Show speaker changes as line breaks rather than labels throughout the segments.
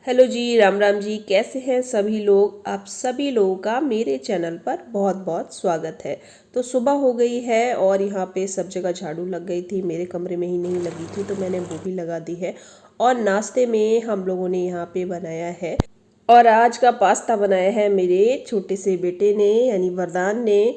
Hello जी, राम राम जी। कैसे हैं सभी लोग? आप सभी लोगों का मेरे चैनल पर बहुत बहुत स्वागत है। तो सुबह हो गई है और यहाँ पे सब जगह झाड़ू लग गई थी, मेरे कमरे में ही नहीं लगी थी तो मैंने वो भी लगा दी है। और नाश्ते में हम लोगों ने यहाँ पे बनाया है, और आज का पास्ता बनाया है मेरे छोटे से बेटे ने यानी वरदान ने।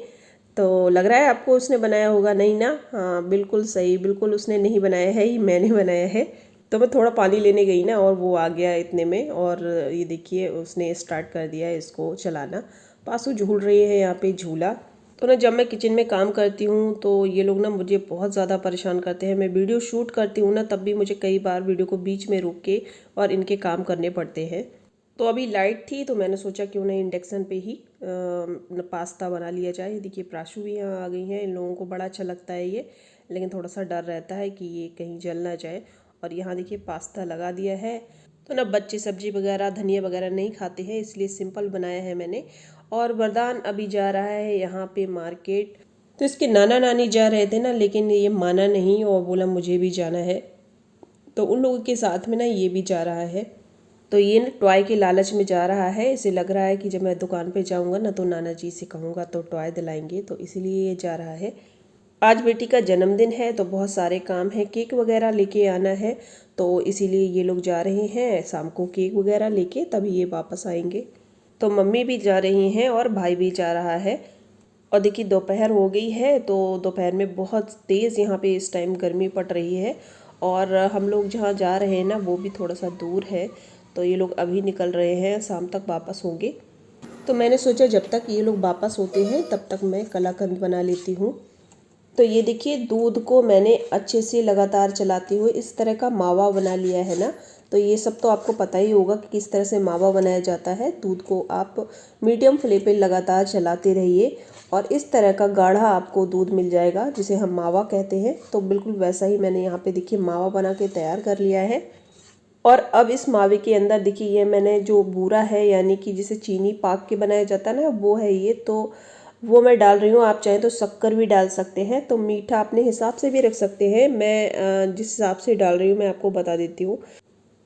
तो लग रहा है आपको उसने बनाया होगा, नहीं ना? हाँ बिल्कुल सही, बिल्कुल उसने नहीं बनाया है, ये मैंने बनाया है। तो मैं थोड़ा पानी लेने गई ना और वो आ गया इतने में, और ये देखिए उसने स्टार्ट कर दिया है इसको चलाना। पासू झूल रही है यहाँ पे झूला। तो ना जब मैं किचन में काम करती हूँ तो ये लोग ना मुझे बहुत ज़्यादा परेशान करते हैं। मैं वीडियो शूट करती हूँ ना, तब भी मुझे कई बार वीडियो को बीच में रोक के और इनके काम करने पड़ते हैं। तो अभी लाइट थी तो मैंने सोचा क्यों ना इंडक्शन पे ही पास्ता बना लिया जाए। देखिए प्राशु भी यहाँ आ गई हैं, इन लोगों को बड़ा अच्छा लगता है ये, लेकिन थोड़ा सा डर रहता है कि ये कहीं जल ना जाए। और यहाँ देखिए पास्ता लगा दिया है। तो ना बच्चे सब्जी वगैरह धनिया वगैरह नहीं खाते हैं, इसलिए सिंपल बनाया है मैंने। और वरदान अभी जा रहा है यहाँ पे मार्केट। तो इसके नाना नानी जा रहे थे ना, लेकिन ये माना नहीं और बोला मुझे भी जाना है। तो उन लोगों के साथ में ना ये भी जा रहा है। तो ये ना टॉय के लालच में जा रहा है। इसे लग रहा है कि जब मैं दुकान पे जाऊंगा ना तो नाना जी से कहूँगा तो टॉय दिलाएंगे, तो इसीलिए ये जा रहा है। आज बेटी का जन्मदिन है तो बहुत सारे काम हैं, केक वगैरह लेके आना है। तो इसीलिए ये लोग जा रहे हैं, शाम को केक वगैरह लेके तभी ये वापस आएंगे। तो मम्मी भी जा रही हैं और भाई भी जा रहा है। और देखिए दोपहर हो गई है, तो दोपहर में बहुत तेज़ यहाँ पे इस टाइम गर्मी पड़ रही है। और हम लोग जहाँ जा रहे हैं ना वो भी थोड़ा सा दूर है, तो ये लोग अभी निकल रहे हैं, शाम तक वापस होंगे। तो मैंने सोचा जब तक ये लोग वापस होते हैं तब तक मैं कलाकंद बना लेती हूँ। तो ये देखिए दूध को मैंने अच्छे से लगातार चलाते हुए इस तरह का मावा बना लिया है ना। तो ये सब तो आपको पता ही होगा कि किस तरह से मावा बनाया जाता है। दूध को आप मीडियम फ्लेम पे लगातार चलाते रहिए और इस तरह का गाढ़ा आपको दूध मिल जाएगा, जिसे हम मावा कहते हैं। तो बिल्कुल वैसा ही मैंने यहाँ पे देखिए मावा बना के तैयार कर लिया है। और अब इस मावे के अंदर देखिए ये मैंने जो बूरा है, यानी कि जिसे चीनी पाक के बनाया जाता है ना, वो है ये। तो वो मैं डाल रही हूँ। आप चाहें तो शक्कर भी डाल सकते हैं, तो मीठा अपने हिसाब से भी रख सकते हैं। मैं जिस हिसाब से डाल रही हूँ मैं आपको बता देती हूँ।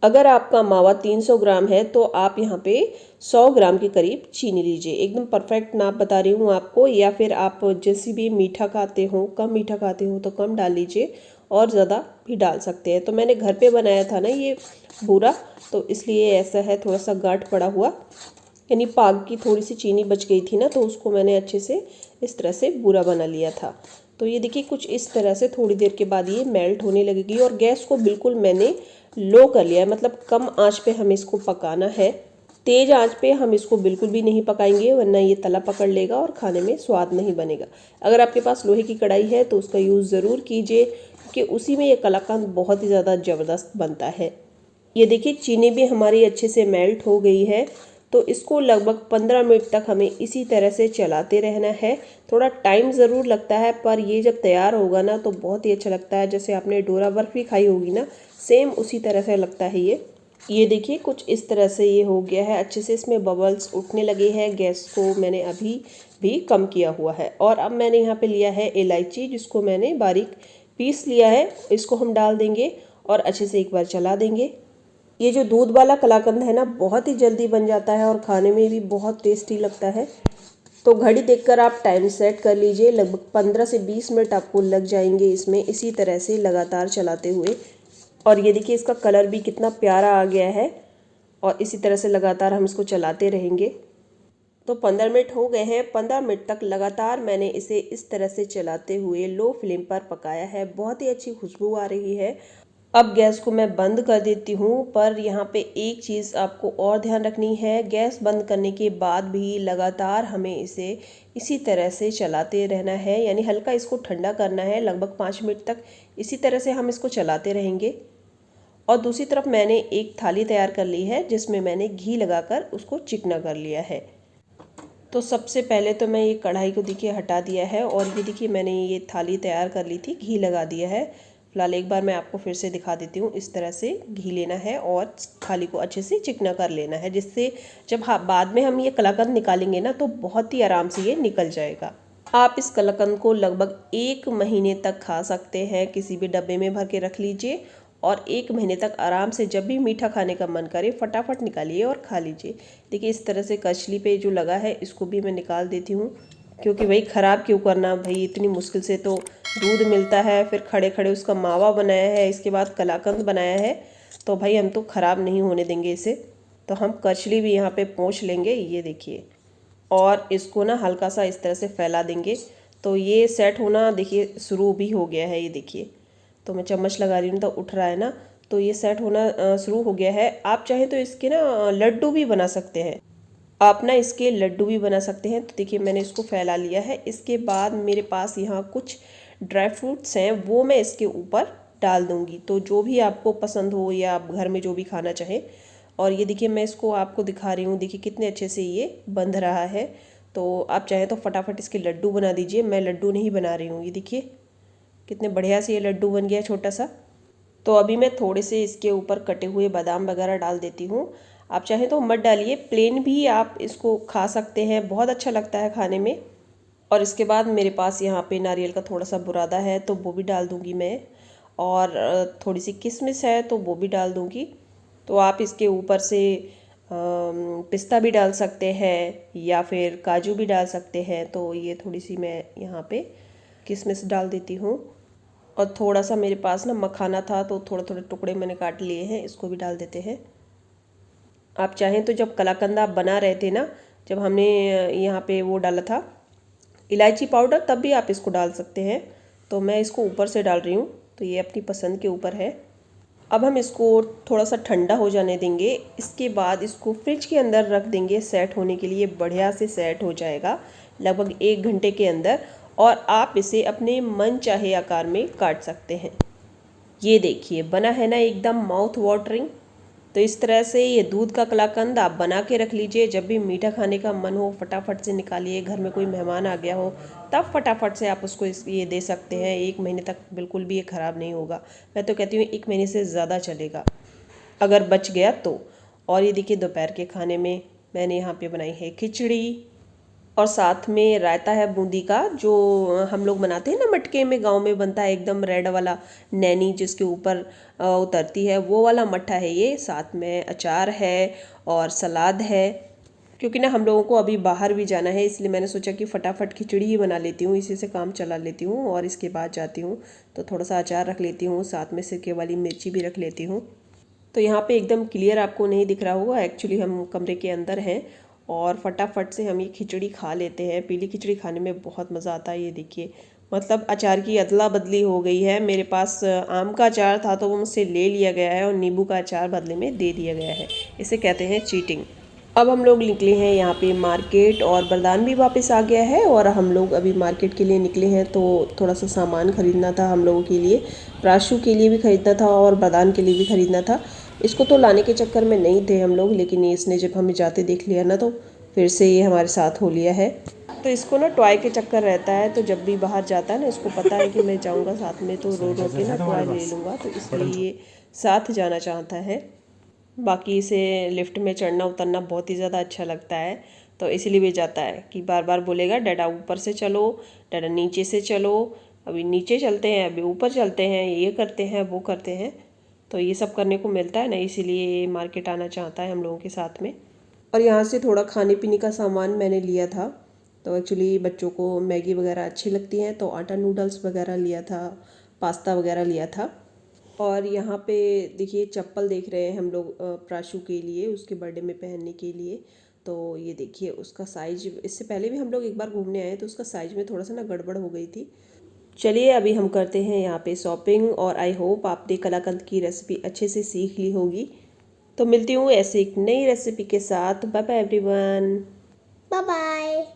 अगर आपका मावा 300 ग्राम है तो आप यहाँ पे 100 ग्राम के करीब चीनी लीजिए। एकदम परफेक्ट नाप बता रही हूँ आपको। या फिर आप जैसे भी मीठा खाते हो, कम मीठा खाते हो तो कम डाल लीजिए, और ज़्यादा भी डाल सकते हैं। तो मैंने घर पे बनाया था ना ये बूरा, तो इसलिए ऐसा है, थोड़ा सा गाढ़ पड़ा हुआ, यानी पाग की थोड़ी सी चीनी बच गई थी ना, तो उसको मैंने अच्छे से इस तरह से बूरा बना लिया था। तो ये देखिए कुछ इस तरह से थोड़ी देर के बाद ये मेल्ट होने लगेगी। और गैस को बिल्कुल मैंने लो कर लिया है, मतलब कम आंच पे हमें इसको पकाना है। तेज़ आंच पे हम इसको बिल्कुल भी नहीं पकाएंगे, वरना ये तला पकड़ लेगा और खाने में स्वाद नहीं बनेगा। अगर आपके पास लोहे की कढ़ाई है तो उसका यूज़ ज़रूर कीजिए, क्योंकि उसी में ये कलाकंद बहुत ही ज़्यादा ज़बरदस्त बनता है। ये देखिए चीनी भी हमारी अच्छे से मेल्ट हो गई है। तो इसको लगभग 15 मिनट तक हमें इसी तरह से चलाते रहना है। थोड़ा टाइम ज़रूर लगता है, पर ये जब तैयार होगा ना तो बहुत ही अच्छा लगता है। जैसे आपने डोरा बर्फ़ी खाई होगी ना, सेम उसी तरह से लगता है ये देखिए कुछ इस तरह से ये हो गया है। अच्छे से इसमें बबल्स उठने लगे हैं। गैस को मैंने अभी भी कम किया हुआ है। और अब मैंने यहाँ पे लिया है इलायची, जिसको मैंने बारीक पीस लिया है। इसको हम डाल देंगे और अच्छे से एक बार चला देंगे। ये जो दूध वाला कलाकंद है ना, बहुत ही जल्दी बन जाता है और खाने में भी बहुत टेस्टी लगता है। तो घड़ी देखकर आप टाइम सेट कर लीजिए। लगभग 15 से 20 मिनट आपको लग जाएंगे इसमें इसी तरह से लगातार चलाते हुए। और ये देखिए इसका कलर भी कितना प्यारा आ गया है। और इसी तरह से लगातार हम इसको चलाते रहेंगे। तो 15 मिनट हो गए हैं। 15 मिनट तक लगातार मैंने इसे इस तरह से चलाते हुए लो फ्लेम पर पकाया है। बहुत ही अच्छी खुशबू आ रही है। अब गैस को मैं बंद कर देती हूँ। पर यहाँ पे एक चीज़ आपको और ध्यान रखनी है, गैस बंद करने के बाद भी लगातार हमें इसे इसी तरह से चलाते रहना है, यानी हल्का इसको ठंडा करना है। लगभग 5 मिनट तक इसी तरह से हम इसको चलाते रहेंगे। और दूसरी तरफ मैंने एक थाली तैयार कर ली है, जिसमें मैंने घी लगाकर उसको चिकना कर लिया है। तो सबसे पहले तो मैं ये कढ़ाई को देखिए हटा दिया है, और ये देखिए मैंने ये थाली तैयार कर ली थी, घी लगा दिया है। फिलहाल एक बार मैं आपको फिर से दिखा देती हूँ। इस तरह से घी लेना है और थाली को अच्छे से चिकना कर लेना है, जिससे जब बाद में हम ये कलाकंद निकालेंगे ना तो बहुत ही आराम से ये निकल जाएगा। आप इस कलाकंद को लगभग 1 महीने तक खा सकते हैं। किसी भी डब्बे में भर के रख लीजिए और 1 महीने तक आराम से जब भी मीठा खाने का मन करे फटाफट निकालिए और खा लीजिए। देखिए इस तरह से कचली पे जो लगा है इसको भी मैं निकाल देती हूँ, क्योंकि भाई ख़राब क्यों करना भाई, इतनी मुश्किल से तो दूध मिलता है, फिर खड़े खड़े उसका मावा बनाया है, इसके बाद कलाकंद बनाया है, तो भाई हम तो ख़राब नहीं होने देंगे इसे। तो हम कचली भी यहाँ पे पोंछ लेंगे, ये देखिए, और इसको ना हल्का सा इस तरह से फैला देंगे। तो ये सेट होना देखिए शुरू भी हो गया है, ये देखिए, तो मैं चम्मच लगा रही हूँ तो उठ रहा है ना, तो ये सेट होना शुरू हो गया है। आप चाहें तो इसके ना लड्डू भी बना सकते हैं, आप ना इसके लड्डू भी बना सकते हैं। तो देखिए मैंने इसको फैला लिया है। इसके बाद मेरे पास यहाँ कुछ ड्राई फ्रूट्स हैं, वो मैं इसके ऊपर डाल दूँगी, तो जो भी आपको पसंद हो या आप घर में जो भी खाना चाहें। और ये देखिए मैं इसको आपको दिखा रही हूँ, देखिए कितने अच्छे से ये बंध रहा है। तो आप चाहें तो फटाफट इसके लड्डू बना दीजिए। मैं लड्डू नहीं बना रही हूँ, ये देखिए कितने बढ़िया से ये लड्डू बन गया छोटा सा। तो अभी मैं थोड़े से इसके ऊपर कटे हुए बादाम वगैरह डाल देती हूँ। आप चाहें तो मत डालिए, प्लेन भी आप इसको खा सकते हैं, बहुत अच्छा लगता है खाने में। और इसके बाद मेरे पास यहाँ पे नारियल का थोड़ा सा बुरादा है, तो वो भी डाल दूँगी मैं। और थोड़ी सी किशमिश है तो वो भी डाल दूँगी। तो आप इसके ऊपर से पिस्ता भी डाल सकते हैं या फिर काजू भी डाल सकते हैं। तो ये थोड़ी सी मैं यहाँ पे किशमिश डाल देती हूँ। और थोड़ा सा मेरे पास ना मखाना था, तो थोड़े थोड़े टुकड़े मैंने काट लिए हैं, इसको भी डाल देते हैं। आप चाहें तो जब कलाकंद आप बना रहे थे ना, जब हमने यहाँ पे वो डाला था इलायची पाउडर, तब भी आप इसको डाल सकते हैं। तो मैं इसको ऊपर से डाल रही हूँ, तो ये अपनी पसंद के ऊपर है। अब हम इसको थोड़ा सा ठंडा हो जाने देंगे। इसके बाद इसको फ्रिज के अंदर रख देंगे सेट होने के लिए। बढ़िया से सेट हो जाएगा लगभग 1 घंटे के अंदर, और आप इसे अपने मन चाहे आकार में काट सकते हैं। ये देखिए बना है ना एकदम माउथ वाटरिंग। तो इस तरह से ये दूध का कलाकंद आप बना के रख लीजिए, जब भी मीठा खाने का मन हो फटाफट से निकालिए। घर में कोई मेहमान आ गया हो तब फटाफट से आप उसको ये दे सकते हैं। 1 महीने तक बिल्कुल भी ये ख़राब नहीं होगा। मैं तो कहती हूँ 1 महीने से ज़्यादा चलेगा अगर बच गया तो। और ये देखिए दोपहर के खाने में मैंने यहाँ पे बनाई है खिचड़ी, और साथ में रायता है बूंदी का, जो हम लोग बनाते हैं ना मटके में, गांव में बनता है एकदम रेड वाला, नैनी जिसके ऊपर उतरती है, वो वाला मट्ठा है ये। साथ में अचार है और सलाद है। क्योंकि ना हम लोगों को अभी बाहर भी जाना है, इसलिए मैंने सोचा कि फटाफट खिचड़ी ही बना लेती हूँ, इसी से काम चला लेती हूँ और इसके बाद जाती हूँ। तो थोड़ा सा अचार रख लेती हूँ, साथ में सिरके वाली मिर्ची भी रख लेती हूँ। तो यहाँ पे एकदम क्लियर आपको नहीं दिख रहा होगा, एक्चुअली हम कमरे के अंदर हैं। और फटाफट से हम ये खिचड़ी खा लेते हैं। पीली खिचड़ी खाने में बहुत मज़ा आता है। ये देखिए मतलब अचार की अदला बदली हो गई है। मेरे पास आम का अचार था तो वो मुझसे ले लिया गया है, और नींबू का अचार बदले में दे दिया गया है। इसे कहते हैं चीटिंग। अब हम लोग निकले हैं यहाँ पे मार्केट, और वरदान भी वापस आ गया है, और हम लोग अभी मार्केट के लिए निकले हैं। तो थोड़ा सा सामान ख़रीदना था हम लोगों के लिए, प्राशु के लिए भी ख़रीदना था और वरदान के लिए भी ख़रीदना था। इसको तो लाने के चक्कर में नहीं थे हम लोग, लेकिन इसने जब हमें जाते देख लिया ना, तो फिर से ये हमारे साथ हो लिया है। तो इसको ना टॉय के चक्कर रहता है, तो जब भी बाहर जाता है ना, इसको पता है कि मैं जाऊँगा साथ में तो रो रो के ना टॉय ले लूँगा, तो इसलिए ये साथ जाना चाहता है। बाकी इसे लिफ्ट में चढ़ना उतरना बहुत ही ज़्यादा अच्छा लगता है, तो इसीलिए भी जाता है कि बार बार बोलेगा डाडा ऊपर से चलो, डाडा नीचे से चलो, अभी नीचे चलते हैं, अभी ऊपर चलते हैं, ये करते हैं वो करते हैं। तो ये सब करने को मिलता है ना, इसीलिए मार्केट आना चाहता है हम लोगों के साथ में। और यहाँ से थोड़ा खाने पीने का सामान मैंने लिया था। तो एक्चुअली बच्चों को मैगी वगैरह अच्छी लगती हैं, तो आटा नूडल्स वगैरह लिया था, पास्ता वगैरह लिया था। और यहाँ पे देखिए चप्पल देख रहे हैं हम लोग प्राशु के लिए, उसके बर्थडे में पहनने के लिए। तो ये देखिए उसका साइज, इससे पहले भी हम लोग एक बार घूमने आए तो उसका साइज में थोड़ा सा ना गड़बड़ हो गई थी। चलिए अभी हम करते हैं यहाँ पे शॉपिंग, और आई होप आपने कलाकंद की रेसिपी अच्छे से सीख ली होगी। तो मिलती हूँ ऐसे एक नई रेसिपी के साथ। Bye bye everyone.
Bye bye.